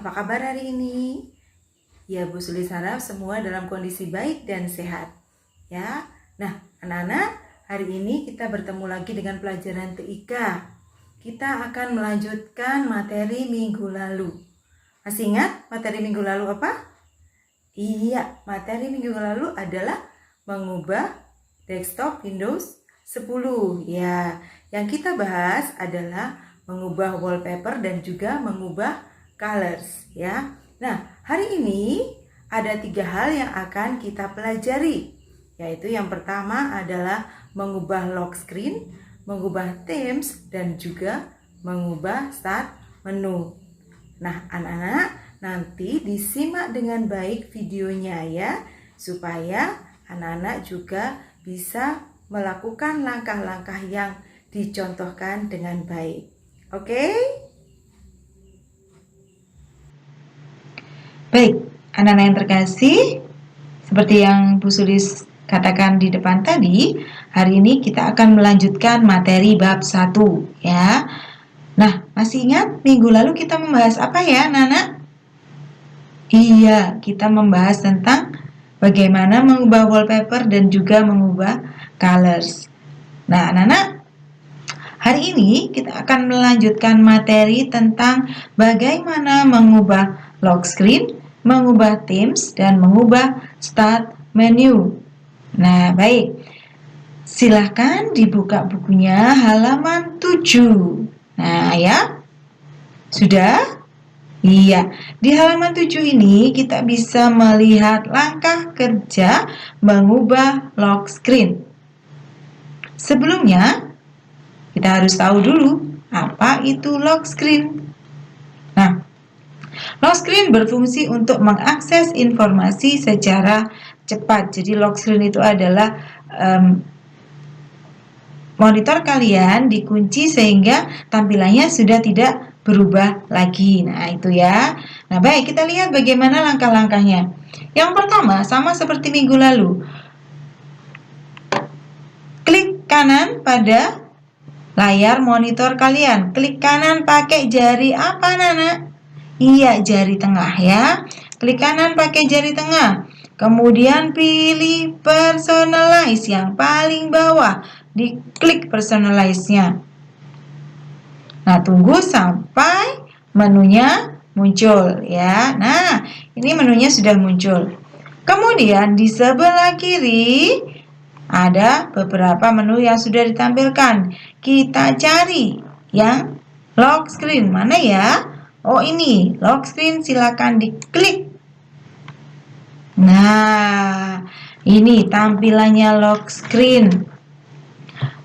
Apa kabar hari ini? Ya, Bu Sulis harap semua dalam kondisi baik dan sehat. Ya. Nah, anak-anak, hari ini kita bertemu lagi dengan pelajaran TIK. Kita akan melanjutkan materi minggu lalu. Masih ingat materi minggu lalu apa? Iya, materi minggu lalu adalah mengubah desktop Windows 10. Ya, yang kita bahas adalah mengubah wallpaper dan juga mengubah colors, ya. Nah, hari ini ada 3 hal yang akan kita pelajari, yaitu yang pertama adalah mengubah lock screen, mengubah themes, dan juga mengubah start menu. Nah, anak-anak, nanti disimak dengan baik videonya ya, supaya anak-anak juga bisa melakukan langkah-langkah yang dicontohkan dengan baik. Oke? Baik, anak-anak yang terkasih, seperti yang Bu Sulis katakan di depan tadi, hari ini kita akan melanjutkan materi bab 1 ya. Nah, masih ingat minggu lalu kita membahas apa ya, anak-anak? Iya, kita membahas tentang bagaimana mengubah wallpaper dan juga mengubah colors. Nah, anak-anak, hari ini kita akan melanjutkan materi tentang bagaimana mengubah lock screen, mengubah themes, dan mengubah start menu. Nah, baik. Silahkan dibuka bukunya halaman 7. Nah, ya. Sudah? Iya. Di halaman 7 ini kita bisa melihat langkah kerja mengubah lock screen. Sebelumnya, kita harus tahu dulu apa itu lock screen. Nah, lock screen berfungsi untuk mengakses informasi secara cepat. Jadi lock screen itu adalah monitor kalian dikunci sehingga tampilannya sudah tidak berubah lagi. Nah, itu ya. Nah, baik, kita lihat bagaimana langkah-langkahnya. Yang pertama, sama seperti minggu lalu. Klik kanan pada layar monitor kalian. Klik kanan pakai jari apa, Nana? Iya, jari tengah ya. Klik kanan pakai jari tengah. Kemudian pilih personalize yang paling bawah. Diklik personalize-nya. Nah, tunggu sampai menunya muncul ya. Nah, ini menunya sudah muncul. Kemudian di sebelah kiri ada beberapa menu yang sudah ditampilkan. Kita cari yang lock screen. Mana ya? Oh, ini. Lock screen, silakan diklik. Nah, ini tampilannya lock screen.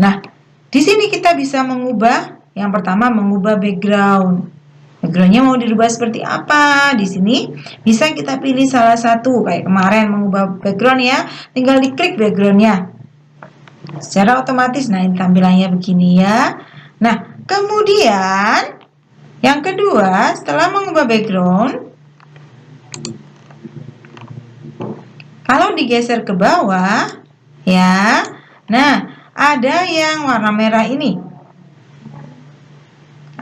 Nah, di sini kita bisa mengubah, yang pertama mengubah background. Backgroundnya mau dirubah seperti apa? Di sini bisa kita pilih salah satu. Kayak kemarin mengubah background ya, tinggal diklik backgroundnya. Secara otomatis, nah ini tampilannya begini ya. Nah, kemudian yang kedua, setelah mengubah background, kalau digeser ke bawah, ya, nah ada yang warna merah ini.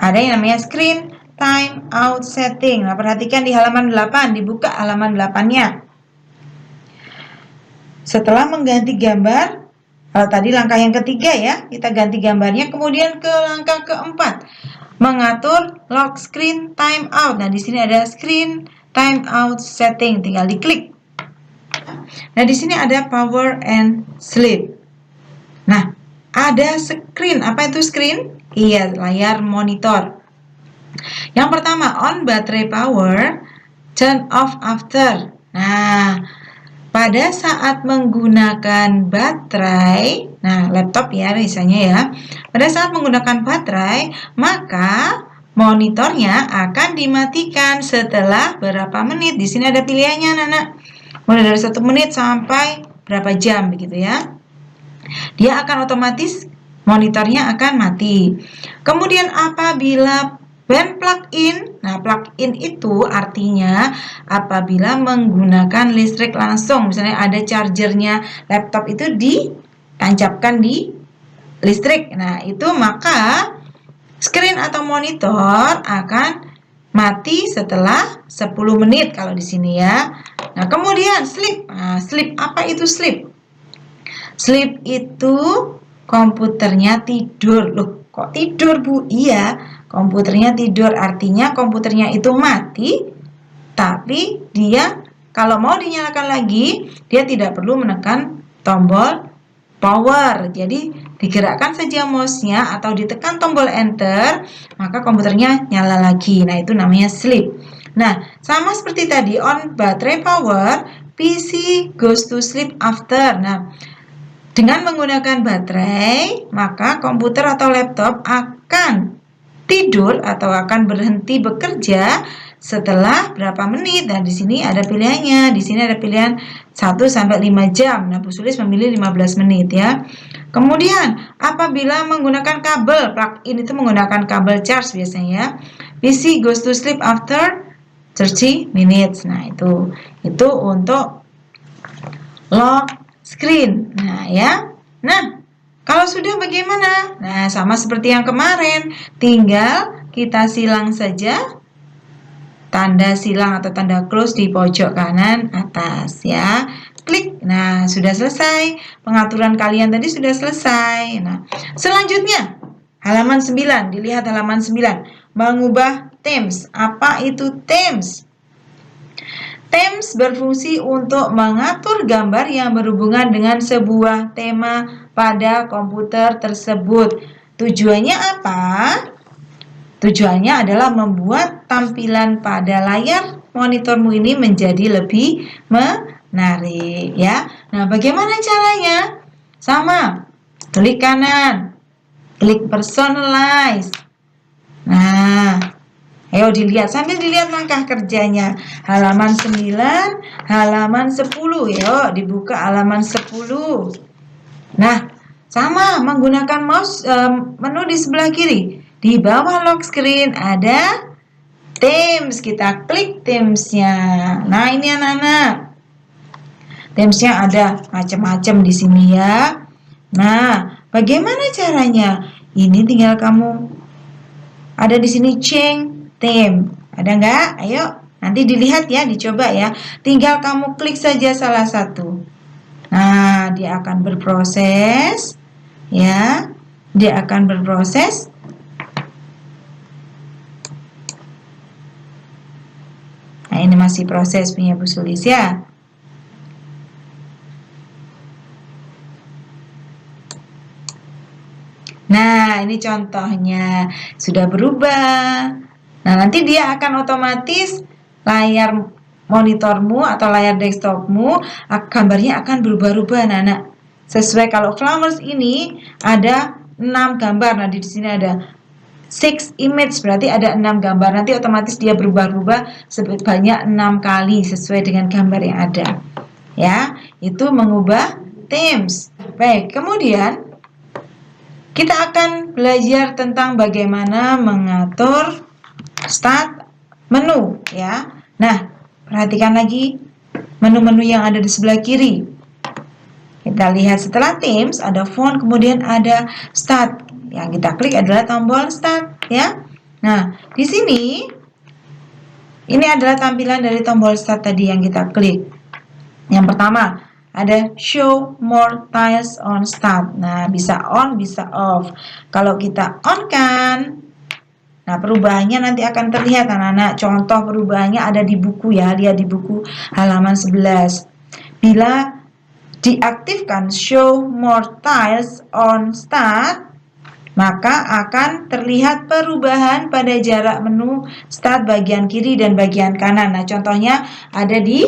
Ada yang namanya screen time out setting. Nah, perhatikan di halaman 8, dibuka halaman 8-nya. Setelah mengganti gambar, tadi langkah yang ketiga ya, kita ganti gambarnya, kemudian ke langkah keempat, mengatur lock screen time out. Nah, di sini ada screen time out setting, tinggal diklik. Nah, di sini ada power and sleep. Nah, ada screen. Apa itu screen? Iya, layar monitor. Yang pertama, on battery power, turn off after. Nah, pada saat menggunakan baterai, nah laptop ya misalnya ya, pada saat menggunakan baterai, maka monitornya akan dimatikan setelah berapa menit. Di sini ada pilihannya, anak-anak. Mulai dari 1 menit sampai berapa jam begitu ya. Dia akan otomatis monitornya akan mati. Kemudian apabila when plug-in, nah plug-in itu artinya apabila menggunakan listrik langsung, misalnya ada chargernya laptop itu ditancapkan di listrik. Nah, itu maka screen atau monitor akan mati setelah 10 menit kalau di sini ya. Nah, kemudian sleep. Nah, sleep, apa itu sleep? Sleep itu komputernya tidur. Loh, kok tidur, Bu? Iya, komputernya tidur. Artinya komputernya itu mati, tapi dia kalau mau dinyalakan lagi, dia tidak perlu menekan tombol power. Jadi digerakkan saja mouse-nya atau ditekan tombol enter, maka komputernya nyala lagi. Nah, itu namanya sleep. Nah, sama seperti tadi on baterai power, PC goes to sleep after. Nah, dengan menggunakan baterai, maka komputer atau laptop akan tidur atau akan berhenti bekerja setelah berapa menit. Dan di sini ada pilihannya. Di sini ada pilihan 1 sampai 5 jam. Nah, Bu Sulis memilih 15 menit ya. Kemudian, apabila menggunakan kabel, plug-in itu menggunakan kabel charge biasanya ya. PC goes to sleep after 30 minutes. Nah, itu untuk lock screen. Nah, ya. Nah, kalau sudah bagaimana? Nah, sama seperti yang kemarin, tinggal kita silang saja tanda silang atau tanda close di pojok kanan atas ya. Klik. Nah, sudah selesai. Pengaturan kalian tadi sudah selesai. Nah, selanjutnya halaman 9, dilihat halaman 9. Mengubah themes. Apa itu themes? Themes berfungsi untuk mengatur gambar yang berhubungan dengan sebuah tema pada komputer tersebut. Tujuannya apa? Tujuannya adalah membuat tampilan pada layar monitormu ini menjadi lebih menarik ya. Nah, bagaimana caranya? Sama. Klik kanan. Klik personalize. Nah, ayo dilihat, sambil dilihat langkah kerjanya. Halaman 9, halaman 10. Yuk, dibuka halaman 10. Nah, sama menggunakan mouse menu di sebelah kiri. Di bawah lock screen ada themes. Kita klik themesnya. Nah, ini anak-anak. Themesnya ada macam-macam di sini ya. Nah, bagaimana caranya? Ini tinggal kamu ada di sini change theme. Ada nggak? Ayo, nanti dilihat ya, dicoba ya. Tinggal kamu klik saja salah satu. Nah, dia akan berproses. Ya, dia akan berproses. Nah, ini masih proses punya Bu Sulis ya. Nah, ini contohnya sudah berubah. Nah, nanti dia akan otomatis layar monitormu atau layar desktopmu, gambarnya akan berubah-ubah, anak-anak. Sesuai kalau flowers ini ada 6 gambar. Nah, di sini ada 6 image, berarti ada 6 gambar. Nanti otomatis dia berubah-ubah sebanyak 6 kali sesuai dengan gambar yang ada. Ya, itu mengubah themes. Baik, kemudian kita akan belajar tentang bagaimana mengatur start menu ya. Nah, perhatikan lagi menu-menu yang ada di sebelah kiri. Kita lihat setelah themes ada font, kemudian ada start. Yang kita klik adalah tombol start ya. Nah, di sini ini adalah tampilan dari tombol start tadi yang kita klik. Yang pertama ada show more tiles on start. Nah, bisa on, bisa off. Kalau kita on kan, nah perubahannya nanti akan terlihat anak-anak. Contoh perubahannya ada di buku ya, lihat di buku halaman 11. Bila diaktifkan show more tiles on start, maka akan terlihat perubahan pada jarak menu start bagian kiri dan bagian kanan. Nah, contohnya ada di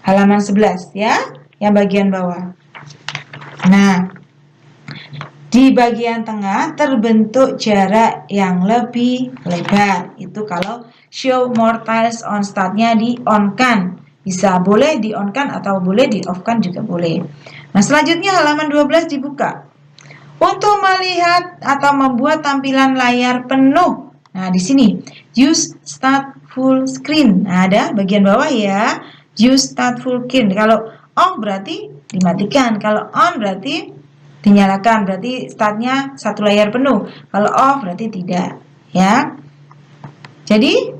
halaman 11 ya, yang bagian bawah. Nah, di bagian tengah terbentuk jarak yang lebih lebar. Itu kalau show more tiles on start-nya di-on-kan. Bisa boleh di-on-kan atau boleh di-off-kan juga boleh. Nah, selanjutnya halaman 12 dibuka. Untuk melihat atau membuat tampilan layar penuh. Nah, di sini use start full screen. Nah, ada bagian bawah ya. Use start full screen. Kalau off berarti dimatikan. Kalau on berarti dinyalakan. Berarti startnya satu layar penuh. Kalau off berarti tidak. Ya. Jadi,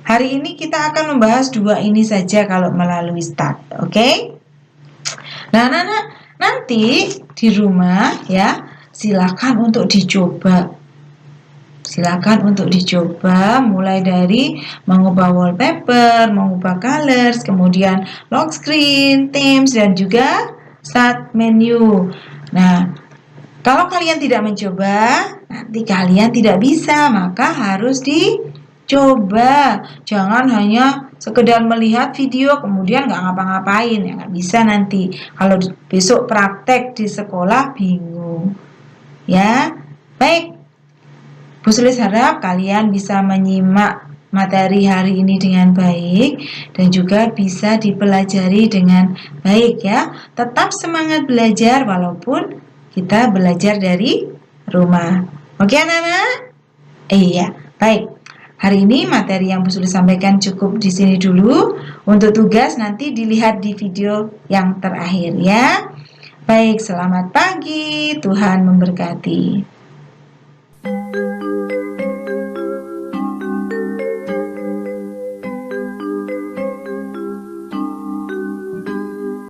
hari ini kita akan membahas dua ini saja kalau melalui start, oke? Nah, anak-anak, nanti di rumah ya, silakan untuk dicoba. Silakan untuk dicoba mulai dari mengubah wallpaper, mengubah colors, kemudian lock screen, themes, dan juga start menu. Nah, kalau kalian tidak mencoba, nanti kalian tidak bisa, maka harus dicoba. Jangan hanya sekedar melihat video kemudian nggak ngapa-ngapain, ya nggak bisa nanti. Kalau besok praktek di sekolah bingung. Ya, baik. Bu Sulis harap kalian bisa menyimak materi hari ini dengan baik dan juga bisa dipelajari dengan baik ya. Tetap semangat belajar walaupun kita belajar dari rumah. Oke anak-anak? Iya, baik. Hari ini materi yang Bu Sulis sampaikan cukup di sini dulu. Untuk tugas nanti dilihat di video yang terakhir ya. Baik, selamat pagi. Tuhan memberkati.